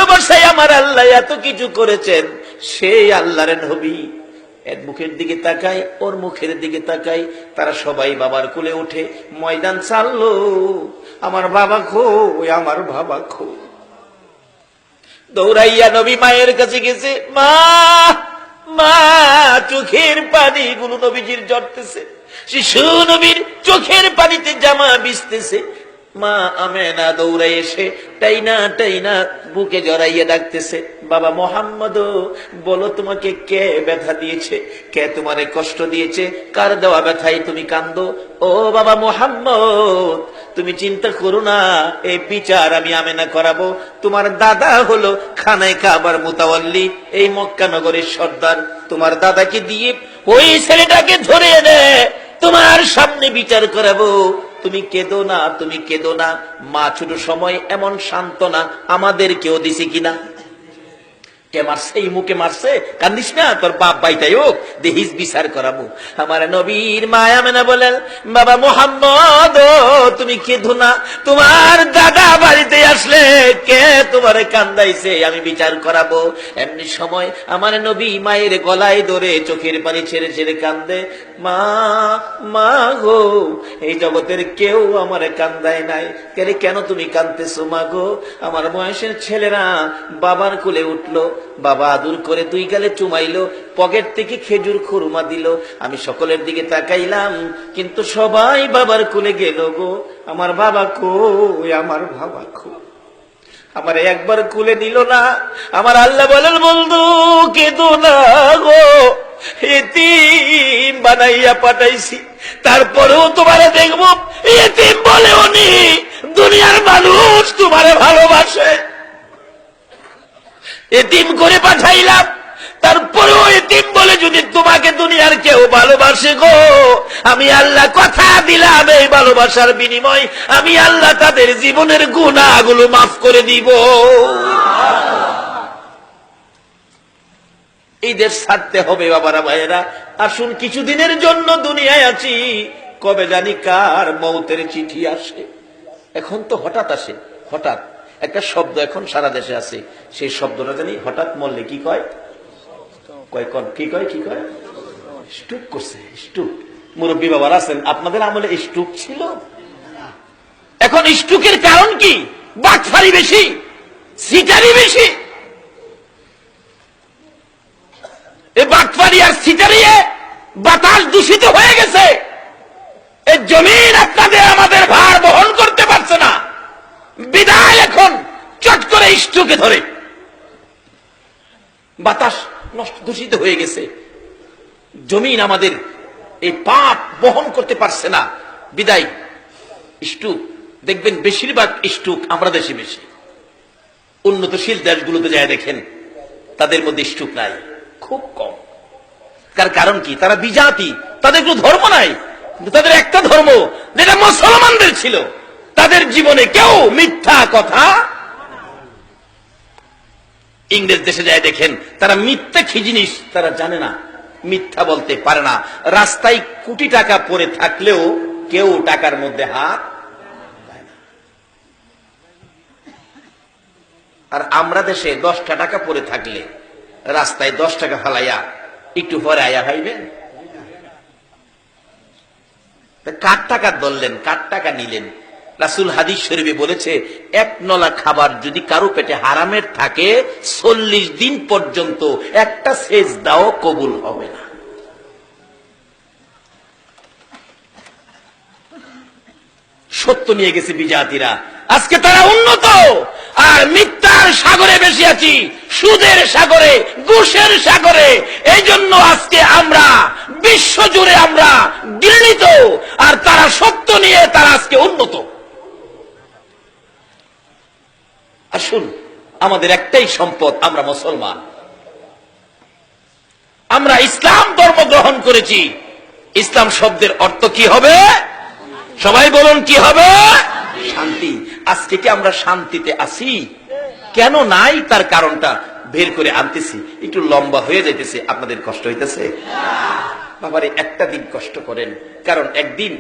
ভালোবাসায় আমার আল্লাহ এত কিছু করেছেন, সেই আল্লাহর নবী এর মুখের দিকে তাকাই, ওর মুখের দিকে তাকাই, তারা সবাই বাবার কোলে উঠে ময়দান চাললো। আমার বাবা কই, আমার বাবা কই। দৌড়াইয়া নবী মায়ের কাছে গেছে, মা মা, চোখের পানি গুলো নবীজির ঝরতেছে, শিশু নবীর চোখের পানিতে জামা ভিজতেছে। মা আমেনা দৌড়াই এসে টাইনা টাইনা বুকে জড়াইয়া ডাকতেছে, বাবা মোহাম্মদ, বলো তোমাকে কে ব্যথা দিয়েছে, কে তোমারে কষ্ট দিয়েছে, কার দেওয়া ব্যথায় তুমি কান্দো? ও বাবা মোহাম্মদ, তুমি চিন্তা করো না, এই বিচার আমি আমেনা করাবো। তোমার দাদা হলো খানায় কাবার মুতাওয়াল্লি, এই মক্কা নগরের সর্দার। তোমার দাদাকে দিয়ে ওই ছেলেটাকে ধরে এনে তোমার সামনে বিচার করাবো। তুমি কেঁদো না, তুমি কেঁদো না। মা ছোট সময় এমন সান্ত্বনা আমাদের কেউ দিছে কিনা? কে মারছে? এই মুখে মারছে, কান্দিস না, তোর বাপ বাইটাই হোক, দেহিস বিচার করাবো। আমার নবীর মায়া মেনা বলেন, বাবা মোহাম্মদ, তুমি কেঁদো না, তোমার দাদা বাড়িতে আসলে কে তোমারে কান্দাইছে, আমি বিচার করাবো। এমনি সময় আমার নবী মায়ের গলায় ধরে চোখের পানি ছেড়ে ছেড়ে কান্দে, মা মা গো, এই জগতের কেউ আমারে কান্দায় নাই, কেন তুমি কান্দতেছো মা গো? আমার বয়সের ছেলেরা বাবার কোলে উঠলো, বাবা আদর করে দুই গালে চুমাইলো, পকেট থেকে খেজুর খুরমা দিল। আমি সকলের দিকে তাকাইলাম, কিন্তু সবাই বাবার কোলে গেল গো। আমার বাবা কই, আমার বাবা কই? আমার একবার কোলে নিল না। আমার আল্লাহ বলেন, বন্ধু কেঁদো না গো, এতিম বানাইয়া পাঠাইছি, তারপরেও তোমারে দেখবো এতিম বলে উনি। দুনিয়ার মানুষ তোমারে ভালোবাসে, এতিম করে পাঠাইলাম, তারপরেও এতিম বলে যদি তোমাকে দুনিয়ার কেউ ভালোবাসে গো, আমি আল্লাহ কথা দিলাম, এই ভালোবাসার বিনিময় আমি আল্লাহ তাদের জীবনের গুনাহগুলো মাফ করে দিব। এই দেশ ছাড়তে হবে বাবারা ভাইয়েরা। আসুন, কিছুদিনের জন্য দুনিয়ায় আছি, কবে জানি কার মৌতের চিঠি আসে। এখন তো হঠাৎ আসে, হঠাৎ একটা শব্দ এখন সারা দেশে আছে, সেই শব্দটা জানি হঠাৎ মরলে কি কয়, কি কয়, কি কয়? স্ট্রোক করছে, স্ট্রোক। মুরব্বী বাবার আছেন, আপনাদের আমলে স্ট্রোক ছিল? এখন স্ট্রোকের কারণ কি? বাটফারি বেশি, সিটারি বেশি। এই বাটফারি আর সিটারিয়ে বাতাস দূষিত হয়ে গেছে। এই জমিন আপনাদের আমাদের ভার বহন করতে পারছে না, বিদায় এখন চট করে স্ট্রোকে ধরে। বাতাস নষ্ট, দূষিত হয়ে গেছে, জমিন আমাদের এই পাপ বহন করতে পারছে না, বিদায় স্ট্রোক। দেখবেন বেশিরভাগ স্ট্রোক আমরা দেশে বেশি। উন্নতশীল দেশগুলোতে যায় দেখেন, তাদের মধ্যে স্ট্রোক নাই, খুব কম। তার কারণ কি? তারা বিজাতি, তাদের কোনো ধর্ম নাই, কিন্তু তাদের একটা ধর্ম যেটা মুসলমানদের ছিল। তাদের জীবনে কেউ মিথ্যা কথা। ইংরেজ দেশে যায় দেখেন, তারা মিথ্যা কি জিনিস তারা জানে না, মিথ্যা বলতে পারে না। রাস্তায় কোটি টাকা পড়ে থাকলেও কেউ টাকার মধ্যে হাত দেয় না। আর আমরা দেশে 10টা টাকা পড়ে থাকলে রাস্তায় 10 টাকা ফালাইয়া একটু পরে আয়া ভাইবেন, কার টাকা ধরলেন, কার টাকা নিলেন? রাসূল হাদিস শরীফে বলেছে, এক নলা খাবার যদি কারো পেটে হারামের থাকে 40 দিন পর্যন্ত একটা সেজদাও কবুল হবে না। সত্য নিয়ে গেছে বিজাতিরা, আজকে তারা উন্নত, আর মিথ্যার সাগরে বেশি আছি, সুদের সাগরে, ঘুষের সাগরে। এই জন্য আজকে আমরা বিশ্ব জুড়ে আমরা ঘৃণিত, আর তারা সত্য নিয়ে তারা আজকে উন্নত। আসুন, আমাদের একটাই সম্পদ, আমরা মুসলমান, আমরা ইসলাম ধর্ম গ্রহণ করেছি। ইসলাম শব্দের অর্থ কি হবে? সবাই বলুন, কি হবে? শান্তি। আজকে কি আমরা শান্তিতে আছি? কেন নাই তার কারণটা বের করে আনতেছি। একটু লম্বা হয়ে যাইতেছে, আপনাদের কষ্ট হইতেছে? বাবারে, একটা দিন কষ্ট করেন, কারণ একদিন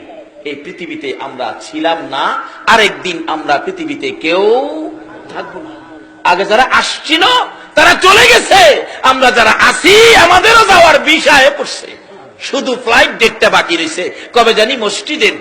এই পৃথিবীতে আমরা ছিলাম না, আর একদিন আমরা পৃথিবীতে কেউ থাকবো না। আগে যারা আসছিল তারা চলে গেছে, আমরা যারা আসি আমাদেরও যাওয়ার বিষয়ে পড়ছে, শুধু ফ্লাইট ডেটটা বাকি রয়েছে। কবে জানি মসজিদের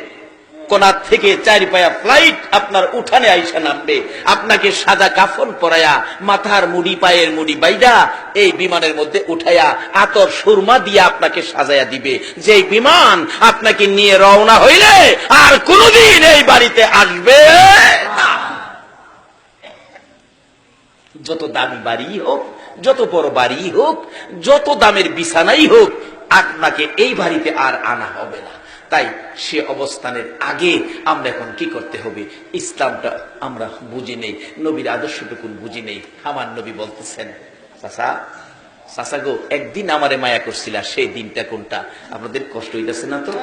কোনার থেকে 4 পায়া ফ্লাইট আপনার উঠানে আইসা নামবে, আপনাকে সাদা কাফন পরায়া, মাথার মুড়ি পায়ের মুড়ি বাইদা এই বিমানের মধ্যে উঠায়া আতর সুরমা দিয়ে আপনাকে সাজায়া দিবে। যে বিমান আপনাকে নিয়ে রওনা হইলে আর কোনদিন এই বাড়িতে আসবে না। যত দামি বাড়ি হোক, যত বড় বাড়ি হোক, যত দামের বিছানাই হোক, আপনাকে এই বাড়িতে আর আনা হবে না। তাই সে অবস্থানের আগে আমরা এখন কি করতে হবে? ইসলামটা আমরা বুঝি নেই, নবীর আদর্শটুকুন বুঝি নেই। আমার নবী বলতেছেন, চাচা চাচা গো, একদিন আমারে মায়া করছিল, সেই দিনটা কোনটা? আপনাদের কষ্ট হইতেছে না তো?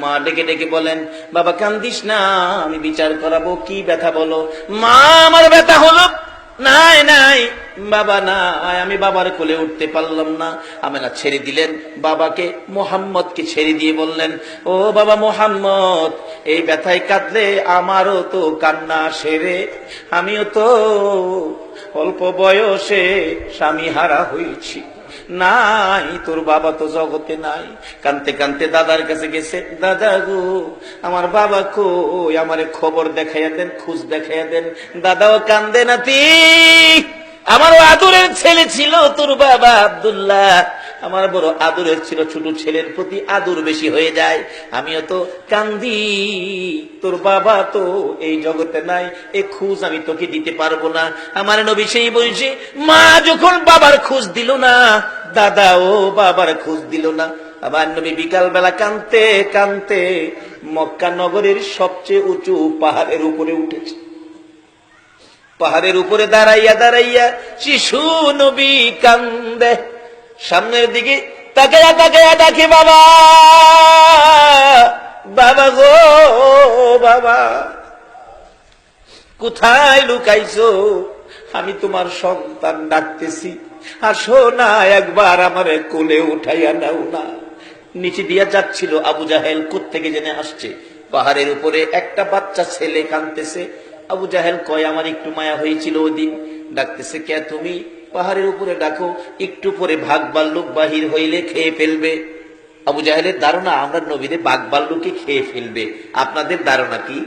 মা ডেকে ডেকে বলেন, বাবা কান্দিস না, আমি বিচার করাবো। কি ব্যথা বলো? মা আমার ব্যথা হলো নাই নাই বাবা নাই, আমি বাবার কোলে উঠতে পারলাম না। আমেনা ছেড়ে দিলেন বাবাকে, মোহাম্মদকে ছেড়ে দিয়ে বললেন, ও বাবা মোহাম্মদ, এই ব্যথায় কাঁদলে আমারও তো কান্না সেরে, আমিও তো অল্প বয়সে স্বামী হারা হয়েছি, নাই তোর বাবা তো জগতে নাই। কানতে কানতে দাদার কাছে গেছে, দাদা গো আমার বাবা কই, আমারে খবর দেখাইয়া দেন, খোঁজ দেখাইয়া দেন। দাদাও কান্দে, নাতি আমারও আদরের ছেলে ছিল তোর বাবা আব্দুল্লাহ, আমার বড় আদরের ছিল, ছোট ছেলের প্রতি আদর বেশি হয়ে যায়, আমিও তো কান্দি, তোর বাবা তো এই জগতে নাই, এ খোঁজ আমি তোকে দিতে পারবো না। আমার নবী সেই বয়সে মা যখন বাবার খোঁজ দিল না, দাদাও বাবার খোঁজ দিল না, আমার নবী বিকাল বেলা কানতে কানতে মক্কা নগরের সবচেয়ে উঁচু পাহাড়ের উপরে উঠেছে। পাহাড়ের উপরে দাঁড়াইয়া দাঁড়াইয়া শিশু নবী কান্দে, সামনের দিকে তাকাইয়া তাকাইয়া ডাকে, বাবা বাবা গো বাবা, কোথায় লুকাইছো? আমি তোমার সন্তান ডাকতেছি, আসো না একবার আমারে কোলে উঠাইয়া নাও না। নিচে দিয়া যাচ্ছিল আবু জাহেল, কোত্থেকে জেনে আসছে। পাহাড়ের উপরে একটা বাচ্চা ছেলে কাঁদতেছে। আবু জাহেল কয়, আমার একটু মায়া হয়েছিল ওদিন। ডাকতেছে, কে তুমি? পাহাড়ের উপরে ডাকো, একটু পরে বাঘ ভাল্লুক বাহির হইলে খেয়ে ফেলবে। আবু জাহেলের ধারণা আমরা নবীরে বাঘ ভাল্লুকে খেয়ে ফেলবে। আপনাদের ধারণা কি?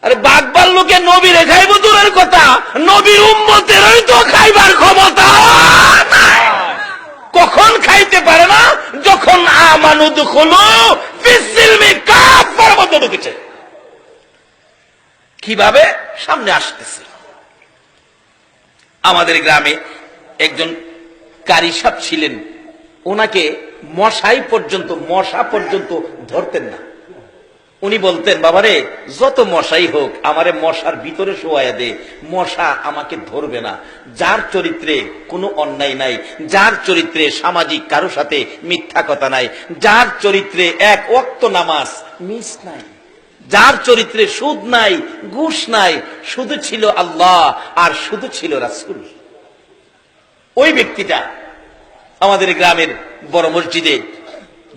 আরে বাঘ ভাল্লুকে নবীরে খাইব দূরের কথা, নবীর উম্মতেরই তো খাইবার ক্ষমতা নাই। কখন খাইতে পারে না? যখন আমানুদ হলো ফিসিলমি কাফার মধ্যে ঢুকেছে। কিভাবে? সামনে আসতেছে। আমাদের গ্রামে একজন কারি সাহেব ছিলেন, ওনাকে মশা পর্যন্ত ধরতেন না। উনি বলতেন, বাবারে যত মশাই হোক আমারে মশার ভিতরে শোয়াইয়া দে, মশা আমাকে ধরবে না। যার চরিত্রে কোনো অন্যায় নাই, যার চরিত্রে সামাজিক কারো সাথে মিথ্যা কথা নাই, যার চরিত্রে এক ওয়াক্ত নামাজ মিস নাই, যার চরিত্রে সুদ নাই, ঘুষ নাই, শুধু ছিল আল্লাহ আর শুধু ছিল রাসূল, ওই ব্যক্তিটা আমাদের গ্রামের বড় মসজিদে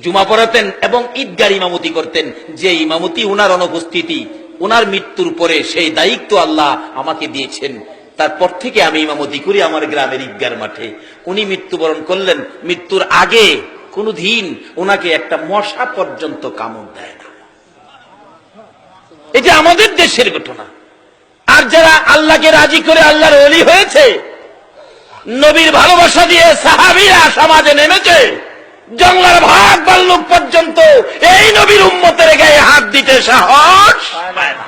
জুমা পড়াতেন এবং ঈদগার ইমামতি করতেন। যে ইমামতি উনার অনুপস্থিতি, উনার মৃত্যুর পরে সেই দায়িত্ব আল্লাহ আমাকে দিয়েছেন। তারপর থেকে আমি ইমামতি করি আমার গ্রামের ঈদগার মাঠে। উনি মৃত্যুবরণ করলেন, মৃত্যুর আগে কোনদিন উনাকে একটা মশা পর্যন্ত কামড় দেয় না। এটা আমাদের দেশের ঘটনা। আর যারা আল্লাহকে রাজি করে আল্লাহর ওলি হয়েছে, নবীর ভালোবাসা দিয়ে সাহাবীরা সমাজে নেমেছে, জঙ্গলার ভাগ ভাল্লুক পর্যন্ত এই নবীর উম্মতের গায়ে হাত দিতে সাহস পায় না।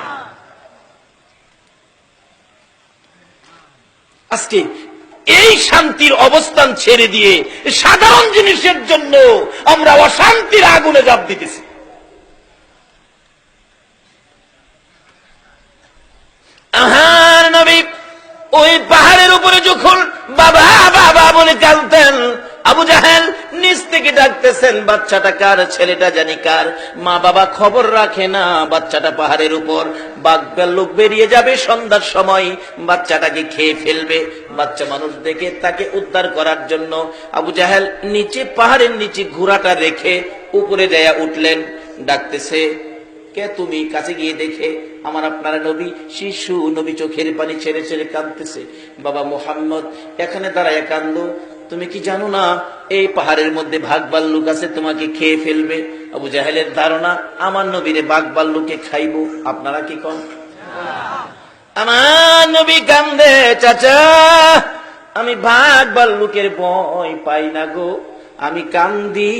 আজকে এই শান্তির অবস্থান ছেড়ে দিয়ে সাধারণ জিনিসের জন্য আমরা অশান্তির আগুনে ঝাঁপ দিতেছি। আহার নবী ওই পাহাড়ের উপরে যখন বাবা বাবা বলে কাঁদতেন, আবু জাহেল নিচ থেকে ডাকতেছেন, বাচ্চাটা কার, ছেলেটা জানি কার। মা বাবা খবর রাখে না, বাচ্চাটা পাহাড়ের উপর, বাঘ ভাল্লুক বেরিয়ে যাবে সন্ধ্যার সময়, বাচ্চাটাকে খেয়ে ফেলবে। বাচ্চা মানুষ দেখে তাকে উদ্ধার করার জন্য আবু জাহেল নিচে, পাহাড়ের নিচে ঘোড়াটা রেখে উপরে যাইয়া উঠলেন। ডাকতেছে, কে তুমি? কাছে গিয়ে দেখে আমার আপনার নবী শিশু নবী, চোখের পানি ছেড়ে ছেড়ে কাঁদতেছে। বাবা মুহাম্মদ এখানে দাঁড়ায় কান্দো। তুমি কি জানো না এই পাহাড়ের মধ্যে বাঘ ভাল্লুক আছে, তোমাকে খেয়ে ফেলবে? আবু জাহেলের ধারণা আমার নবীরে বাঘ ভাল্লুকে খাইবো। আপনারা কি কন? আমার নবী কান্দে, চাচা আমি বাঘ ভাল্লুকের ভয় পাই না গো, আমি কান্দি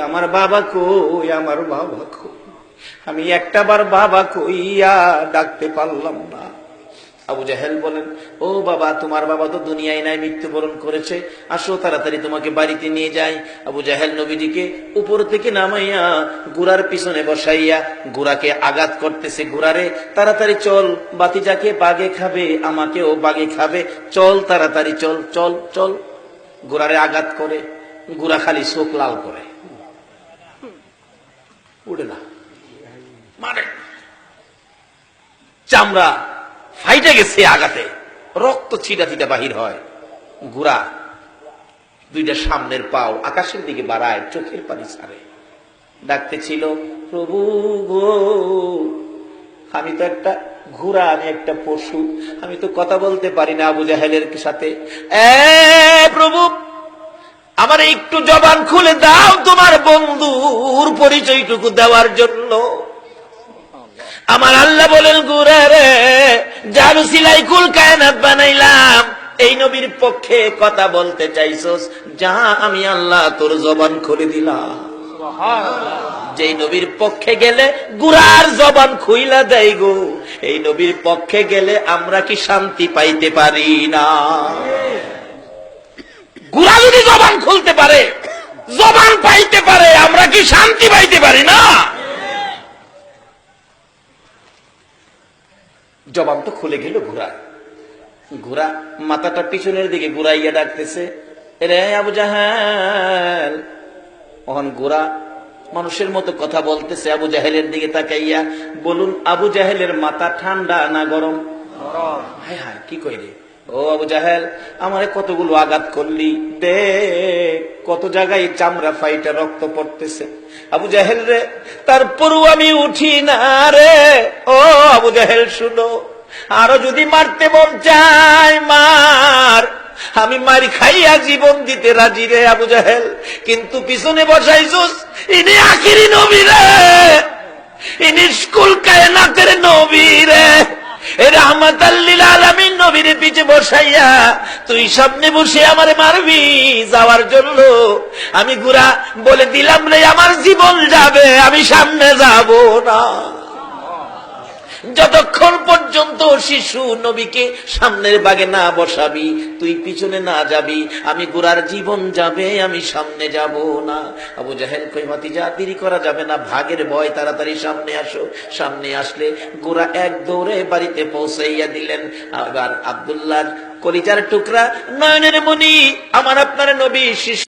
আমার বাবা কই, আমার বাবা কই। আমি একটাবার বাবা কইয়া ডাকতে পারলাম না। আবু জাহেল বলেন, ও বাবা, তোমার বাবা তো দুনিয়ায় নাই, মৃত্যুবরণ করেছে, আসো তাড়াতাড়ি তোমাকে বাড়িতে নিয়ে যাই। আবু জাহেল নবীজিকে উপর থেকে নামাইয়া ঘোড়ার পিছনে বসাইয়া ঘোড়াকে আঘাত করতেছে। ঘোড়ারে তাড়াতাড়ি চল, বাতিজাকে বাগে খাবে, আমাকেও বাগে খাবে, চল তাড়াতাড়ি চল চল চল। ঘোড়ারে আঘাত করে, ঘোড়া খালি চোখ লাল করে, উড়ে না, মানে চামড়া ফাইটে গেছে আঘাতে, রক্ত ছিটা ছিটা বাহির হয়। ঘোড়া দুইটা সামনের পাও আকাশের দিকে বাড়ায়, চোখের পানি ছাড়ে, ডাকতেছিল, প্রভু গো, আমি তো একটা ঘোড়া, আমি একটা পশু, আমি তো কথা বলতে পারি না আবু জাহেলের সাথে। প্রভু, আমার একটু জবান খুলে দাও তোমার বন্ধুর পরিচয়টুকু দেওয়ার জন্য। আমার আল্লাহ বলেন, ঘোড়া রে, যার সিলাই কুল কায়নাত বানাইলাম, এই নবীর পক্ষে কথা বলতে চাইছস, যা আমি আল্লাহ তোর জবান খুলে দিলাম। যেই নবীর পক্ষে গেলে ঘোড়ার জবান খুইলা দেয় গো, এই নবীর পক্ষে গেলে আমরা কি শান্তি পাইতে পারি না? ঘোড়া যদি জবান খুলতে পারে, জবান পাইতে পারে, আমরা কি শান্তি পাইতে পারি না? জবান তো খুলে গেল ঘোড়া। ঘোড়া মাথাটা পিছনের দিকে ঘুরাইয়া ডাকতেছে, রে আবু জাহেল। ওখান ঘোড়া মানুষের মতো কথা বলতেছে আবু জাহেলের দিকে তাকাইয়া। বলুন, আবু জাহেলের মাথা ঠান্ডা না গরম? হায় হায়, কি কই রে? ও আবু জাহেল, আমারে কতগুলো আঘাত করলি, দেখ কত জায়গায় চামড়া ফাইটা রক্ত পড়তেছে। আবু জাহেল রে, তারপরও আমি উঠি না রে। ও আবু জাহেল শুনো, আরো যদি মারতে মন চায় মার, আমি মার খাইয়া জীবন দিতে রাজি রে আবু জাহেল, কিন্তু পিছনে বসাইছস ইনি আখিরি নবী রে, ইনি স্কুল কায়নাতের নবী রে, রাহমাতাল লিল আলামিন নবীর পিছে বসাইয়া তুই সামনে বসে আমারে মারবি যাওয়ার জন্য। আমি ঘোড়া বলে দিলাম রে, আমার জীবন যাবে, আমি সামনে যাব না। যতক্ষণ পর্যন্ত শিশু নবীকে সামনের বাগে না বসাবি, তুই পিছনে না যাবি, আমি ঘোড়ার জীবন যাবে, আমি সামনে যাব না। আবু জাহেল কই, ভাতিজা দেরি করা যাবে না, ভাগের ভয়, তাড়াতাড়ি সামনে আসো। সামনে আসলে ঘোড়া এক দৌড়ে বাড়িতে পৌঁছাইয়া দিলেন। আবার আব্দুল্লাহর কলিজার টুকরা, নয়নের মণি, আমার আপনার নবী শিশু